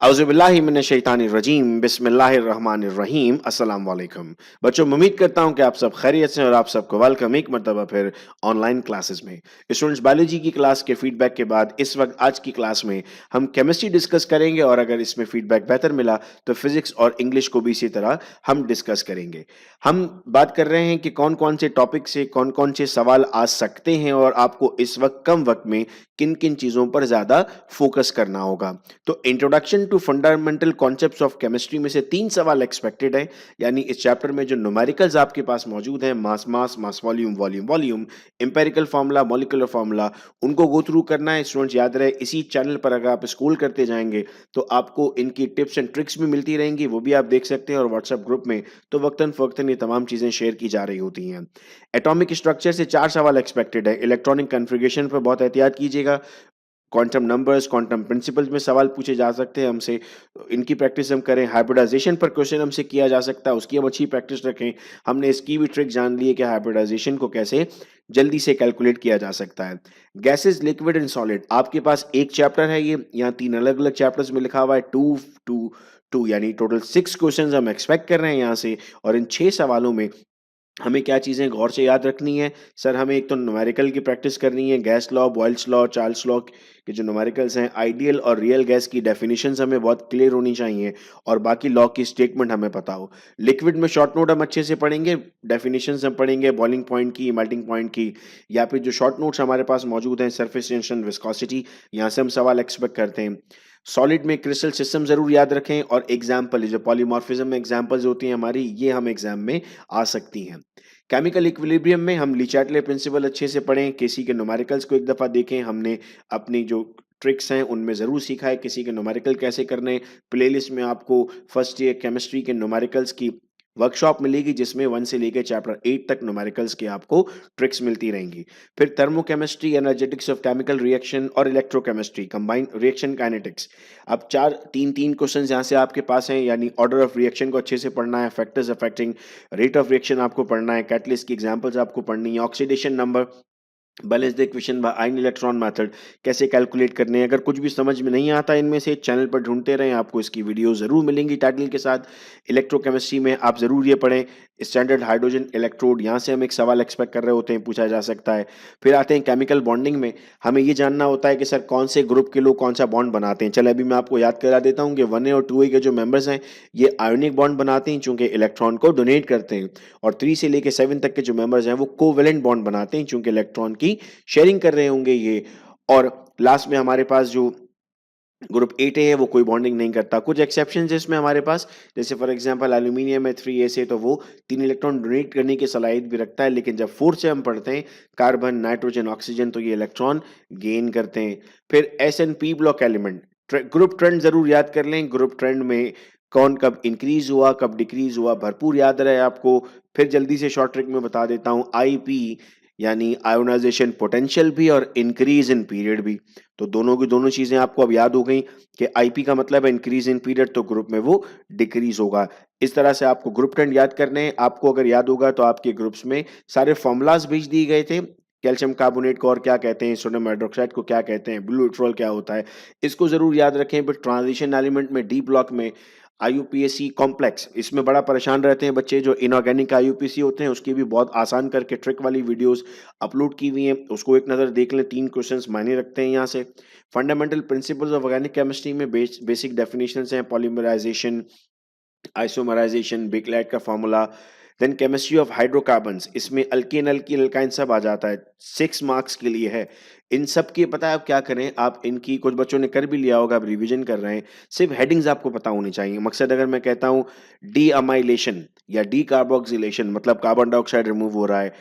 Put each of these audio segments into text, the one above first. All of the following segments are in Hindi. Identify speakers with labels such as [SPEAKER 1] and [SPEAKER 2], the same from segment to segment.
[SPEAKER 1] औज़ुबिल्लाहिमिनश्शैतानिर्रजीम बिस्मिल्लाहिर्रहमानिर्रहीम अस्सलाम वालेकुम। बच्चों उम्मीद करता हूँ कि आप सब खैरियत से हैं और आप सबको वेलकम एक मर्तबा फिर ऑनलाइन क्लासेस में। स्टूडेंट्स बायोलॉजी की क्लास के फीडबैक के बाद इस वक्त आज की क्लास में हम केमिस्ट्री डिस्कस करेंगे और अगर इसमें फीडबैक बेहतर मिला तो फिजिक्स और इंग्लिश को भी इसी तरह हम डिस्कस करेंगे। हम बात कर रहे हैं कि कौन कौन से टॉपिक से कौन कौन से सवाल आ सकते हैं और आपको इस वक्त कम वक्त में किन किन चीज़ों पर ज़्यादा फोकस करना होगा। तो introduction to fundamental concepts of chemistry में से 3 सवाल एक्सपेक्टेड है, यानी इस चैप्टर में जो न्यूमेरिकल्स आपके पास मौजूद हैं, mass volume volume volume, empirical formula, molecular formula, उनको गो थ्रू करना है। स्टूडेंट्स याद रहे इसी चैनल पर अगर आप स्क्रॉल करते जाएंगे तो आपको इनकी टिप्स एंड ट्रिक्स भी मिलती रहेंगी, वो भी आप देख सकते हैं और व्हाट्सएप ग्रुप में तो वक्तन फवक्तन ये तमाम चीज़ें शेयर की जा रही होती हैं। एटॉमिक स्ट्रक्चर से 4 सवाल एक्सपेक्टेड है। इलेक्ट्रॉनिक कन्फिग्रेशन पर बहुत एहतियात कीजिएगा। क्वांटम नंबर्स, क्वांटम प्रिंसिपल्स में सवाल पूछे जा सकते हैं हमसे, इनकी प्रैक्टिस हम करें। हाइब्रिडाइजेशन पर क्वेश्चन हमसे किया जा सकता है, उसकी हम अच्छी प्रैक्टिस रखें। हमने इसकी भी ट्रिक जान ली है कि हाइब्रिडाइजेशन को कैसे जल्दी से कैलकुलेट किया जा सकता है। गैसेस, लिक्विड एंड सॉलिड, आपके पास एक चैप्टर है ये, यहाँ 3 अलग-अलग चैप्टर्स में लिखा हुआ है। 2 2 2 यानी टोटल 6 क्वेश्चंस हम एक्सपेक्ट कर रहे हैं यहाँ से और इन 6 सवालों में हमें क्या चीज़ें गौर से याद रखनी है? सर हमें एक तो न्यूमेरिकल की प्रैक्टिस करनी है, gas law, Boyle's law, Charles law के जो न्यूमेरिकल्स हैं, आइडियल और रियल गैस की डेफिनिशंस हमें बहुत क्लियर होनी चाहिए और बाकी लॉ की स्टेटमेंट हमें पता हो। लिक्विड में शॉर्ट नोट हम अच्छे से पढ़ेंगे, डेफिनिशंस हम पढ़ेंगे बॉइलिंग पॉइंट की, मेल्टिंग पॉइंट की, या फिर जो शॉर्ट नोट्स हमारे पास मौजूद हैं, सरफेस टेंशन, विस्कोसिटी, यहाँ से हम सवाल एक्सपेक्ट करते हैं। सॉलिड में क्रिस्टल सिस्टम ज़रूर याद रखें और एग्जाम्पल जो पॉलीमॉर्फिज्म में एग्जाम्पल्स होती हैं हमारी, ये हम एग्जाम में आ सकती हैं। केमिकल इक्विलिब्रियम में हम ली चैटले प्रिंसिपल अच्छे से पढ़ें, केसी के न्यूमेरिकल्स को एक दफ़ा देखें। हमने अपनी जो ट्रिक्स हैं उनमें ज़रूर सीखा है किसी के न्यूमेरिकल कैसे करने। प्लेलिस्ट में आपको फर्स्ट ईयर केमिस्ट्री के न्यूमेरिकल्स की वर्कशॉप मिलेगी जिसमें 1 से लेकर चैप्टर 8 तक न्यूमेरिकल्स की आपको ट्रिक्स मिलती रहेंगी। फिर thermochemistry, energetics of chemical reaction और इलेक्ट्रोकेमिस्ट्री, कंबाइंड रिएक्शन काइनेटिक्स। अब 4 3 क्वेश्चंस यहाँ से आपके पास हैं, यानी ऑर्डर ऑफ रिएक्शन को अच्छे से पढ़ना है, factors affecting rate of reaction आपको पढ़ना है, कैटलिस्ट की एग्जांपल्स आपको पढ़नी है, oxidation number, balance the equation by ion electron method कैसे कैलकुलेट करने हैं। अगर कुछ भी समझ में नहीं आता इनमें से, चैनल पर ढूंढते रहें, आपको इसकी वीडियो ज़रूर मिलेंगी टाइटल के साथ। इलेक्ट्रोकेमिस्ट्री में आप ज़रूर ये पढ़ें, स्टैंडर्ड हाइड्रोजन इलेक्ट्रोड, यहाँ से हम एक सवाल एक्सपेक्ट कर रहे होते हैं, पूछा जा सकता है। फिर आते हैं केमिकल बॉन्डिंग में, हमें ये जानना होता है कि सर कौन से ग्रुप के लोग कौन सा बॉन्ड बनाते हैं। चलो अभी मैं आपको याद करा देता हूँ कि 1A और 2A के जो मेंबर्स हैं ये आयोनिक बॉन्ड बनाते हैं चूंकि इलेक्ट्रॉन को डोनेट करते हैं, और 3 से लेकर 7 तक के जो मेंबर्स हैं वो कोवेलेंट बॉन्ड बनाते हैं चूंकि इलेक्ट्रॉन की शेयरिंग कर रहे होंगे ये। और लास्ट में हमारे पास जो ग्रुप 8A है वो कोई बॉन्डिंग नहीं करता। कुछ एक्सेप्शंस है इसमें हमारे पास, जैसे फॉर एग्जांपल एल्यूमिनियम है 3A से, तो वो 3 इलेक्ट्रॉन डोनेट करने की सलाहियत भी रखता है, लेकिन जब 4 से हम पढ़ते हैं कार्बन, नाइट्रोजन, ऑक्सीजन, तो ये इलेक्ट्रॉन गेन करते हैं। फिर S&P block element, group trend जरूर याद कर लें, ग्रुप ट्रेंड में कौन कब इंक्रीज हुआ कब डिक्रीज हुआ भरपूर याद रहे आपको। फिर जल्दी से शॉर्ट ट्रिक में बता देता हूँ, IP यानी आयोनाइजेशन पोटेंशियल भी और इंक्रीज इन पीरियड भी, तो दोनों की दोनों चीजें आपको अब याद हो गई कि आईपी का मतलब है इंक्रीज इन पीरियड, तो ग्रुप में वो डिक्रीज होगा। इस तरह से आपको ग्रुप ट्रेंड याद करने हैं। आपको अगर याद होगा तो आपके ग्रुप्स में सारे फॉर्मूलाज भेज दिए गए थे, कैल्शियम कार्बोनेट को और क्या कहते हैं, सोडियम हाइड्रोक्साइड को क्या कहते हैं, ब्लू विट्रोल क्या होता है, इसको जरूर याद रखें। फिर ट्रांजिशन एलिमेंट में डी ब्लॉक में आईयूपीएसी कॉम्प्लेक्स, इसमें बड़ा परेशान रहते हैं बच्चे जो इनऑर्गेनिक आईयूपीएसी होते हैं, उसकी भी बहुत आसान करके ट्रिक वाली वीडियोस अपलोड की हुई हैं, उसको एक नज़र देख लें। 3 क्वेश्चंस मायने रखते हैं यहाँ से। Fundamental principles of organic chemistry में बेसिक डेफिनेशंस हैं, पॉलीमराइजेशन, आइसोमराइजेशन, बेकलैट का formula. Then chemistry of hydrocarbons, इसमें अल्केन अल्कीन अल्काइन सब आ जाता है, 6 मार्क्स के लिए है। इन सब के पता है आप क्या करें, आप इनकी कुछ बच्चों ने कर भी लिया होगा, आप रिवीजन कर रहे हैं, सिर्फ हेडिंग्स आपको पता होनी चाहिए। मकसद अगर मैं कहता हूँ डी अमाइलेशन या डी कार्बोक्सिलेशन मतलब कार्बन डाइऑक्साइड रिमूव हो रहा है,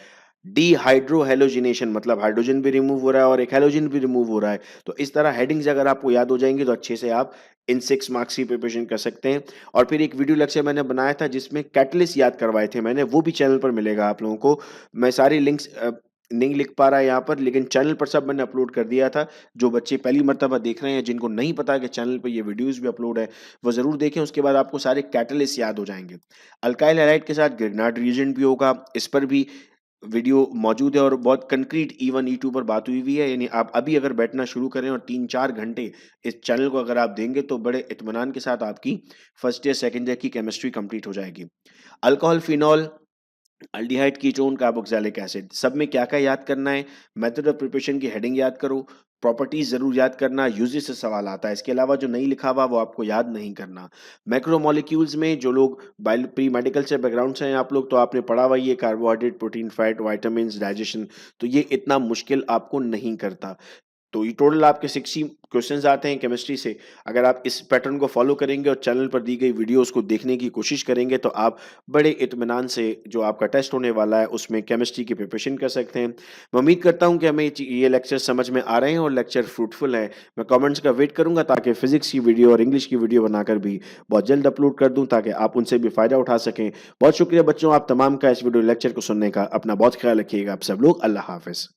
[SPEAKER 1] डिहाइड्रोहेलोजिनेशन मतलब हाइड्रोजन भी रिमूव हो रहा है और एक हैलोजन भी रिमूव हो रहा है, तो इस तरह हेडिंग्स अगर आपको याद हो जाएंगी तो अच्छे से आप इन 6 मार्क्स की प्रिपरेशन कर सकते हैं। और फिर एक वीडियो लेक्चर मैंने बनाया था जिसमें कैटलिस्ट याद करवाए थे मैंने, वो भी चैनल पर मिलेगा आप लोगों को। मैं सारी लिंक्स नहीं लिख पा रहा है यहाँ पर, लेकिन चैनल पर सब मैंने अपलोड कर दिया था। जो बच्चे पहली मर्तबा देख रहे हैं, जिनको नहीं पता कि चैनल पर ये वीडियोस भी अपलोड है, वो ज़रूर देखें, उसके बाद आपको सारे कैटलिस्ट याद हो जाएंगे। अल्काइल हैलाइड के साथ ग्रिग्नार्ड रिएजेंट भी होगा, इस पर भी वीडियो मौजूद है और बहुत कंक्रीट इवन यूट्यूब पर बात हुई हुई है। यानी आप अभी अगर बैठना शुरू करें और 3-4 घंटे इस चैनल को अगर आप देंगे तो बड़े इत्मीनान के साथ आपकी फर्स्ट ईयर, सेकंड ईयर की केमिस्ट्री कंप्लीट हो जाएगी। Alcohol, phenol, aldehyde, ketone, carboxylic acid, सब में क्या-क्या याद करना है? मेथड ऑफ प्रिपरेशन की हेडिंग याद करो, प्रॉपर्टीज़ ज़रूर याद करना, यूजेस से सवाल आता है। इसके अलावा जो नहीं लिखा हुआ वो आपको याद नहीं करना। मैक्रोमोलेक्यूल्स में जो लोग प्री मेडिकल से बैकग्राउंड से हैं आप लोग, तो आपने पढ़ा हुआ ये carbohydrate, protein, fat, vitamins, digestion, तो ये इतना मुश्किल आपको नहीं करता। तो ये टोटल आपके 60 क्वेश्चंस आते हैं केमिस्ट्री से। अगर आप इस पैटर्न को फॉलो करेंगे और चैनल पर दी गई वीडियोज़ को देखने की कोशिश करेंगे तो आप बड़े इत्मीनान से जो आपका टेस्ट होने वाला है उसमें केमिस्ट्री की प्रिपरेशन कर सकते हैं। मैं उम्मीद करता हूँ कि हमें ये लेक्चर समझ में आ रहे हैं और लेक्चर फ्रूटफुल है। मैं कमेंट्स का वेट करूँगा ताकि फिज़िक्स की वीडियो और इंग्लिश की वीडियो बनाकर भी बहुत जल्द अपलोड कर दूँ ताकि आप उनसे भी फ़ायदा उठा सकें। बहुत शुक्रिया बच्चों आप तमाम का इस वीडियो लेक्चर को सुनने का। अपना बहुत ख़्याल रखिएगा आप सब लोग। अल्लाह हाफ़िज़।